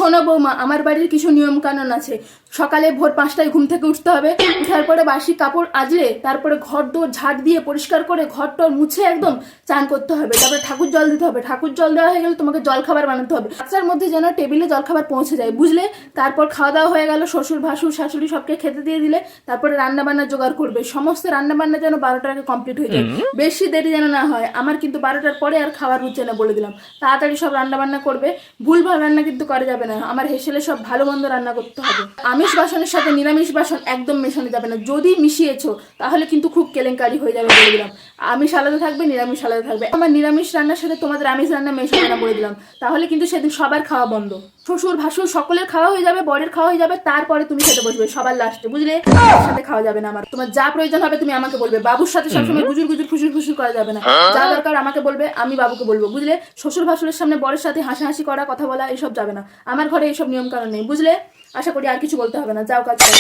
শোনো বৌমা, আমার বাড়ির কিছু নিয়ম কানুন আছে। সকালে ভোর 5টায় ঘুম থেকে উঠতে হবে। উঠার পরে বাসি কাপড় আজলে, তারপরে ঘর দোর ঝাড় দিয়ে পরিষ্কার করে ঘর টর মুছে একদম চান করতে হবে। তারপরে ঠাকুর জল দিতে হবে। ঠাকুর জল দেওয়া হয়ে গেলে তোমাকে জল খাবার বানাতে হবে। বাচ্চার মধ্যে যেন টেবিলে জল খাবার পৌঁছে যায়, বুঝলে? তারপর খাওয়া দাওয়া হয়ে গেল, শ্বশুর ভাসুর শাশুড়ি সবকে খেতে দিয়ে দিলে তারপরে রান্না বান্না জোগাড় করবে। সমস্ত রান্না বান্না যেন 12টার আগে কমপ্লিট হয়ে যায়, বেশি দেরি যেন না হয়। আমার কিন্তু 12টার পরে আর খাবার হচ্ছে না, বলে দিলাম। তাড়াতাড়ি সব রান্না বান্না করবে, ভুলভাল রান্না কিন্তু করা যাবে না। আমার হেসেলে সব ভালো মন্দ রান্না করতে হবে। আমিষ বাসনের সাথে নিরামিষ বাসন একদম মেশানো যাবে না। যদি মিশিয়েছো তাহলে কিন্তু খুব কেলেঙ্কারি হয়ে যাবে, বলে দিলাম। আমিষ আলাদা থাকবে, নিরামিষ আলাদা থাকবে। আমার নিরামিষ রান্নার সাথে তোমাদের আমিষ রান্না মেশাবে না, বলে দিলাম। তাহলে কিন্তু সেদিন সবার খাওয়া বন্ধ। শ্বশুর ভাসুর সকলের খাওয়া হয়ে যাবে, বরের খাওয়া হয়ে যাবে, তারপরে তুমি খেতে বসবে সবার লাস্টে, বুঝলে? সাথে খাওয়া যাবে না আমার। তোমার যা প্রয়োজন হবে তুমি আমাকে বলবে। বাবুর সাথে সবসময় গুজুর গুজুর ফুসুর ফুসুর করা যাবে না। যা দরকার আমাকে বলবে, আমি বাবুকে বলবো, বুঝলে? শ্বশুর ভাসুরের সামনে বরের সাথে হাসাহাসি করা, কথা বলা এসব যাবে না। আমার ঘরে এইসব নিয়ম কানুন নেই, বুঝলে? আশা করি আর কিছু বলতে হবে না, যাও কাজ করো।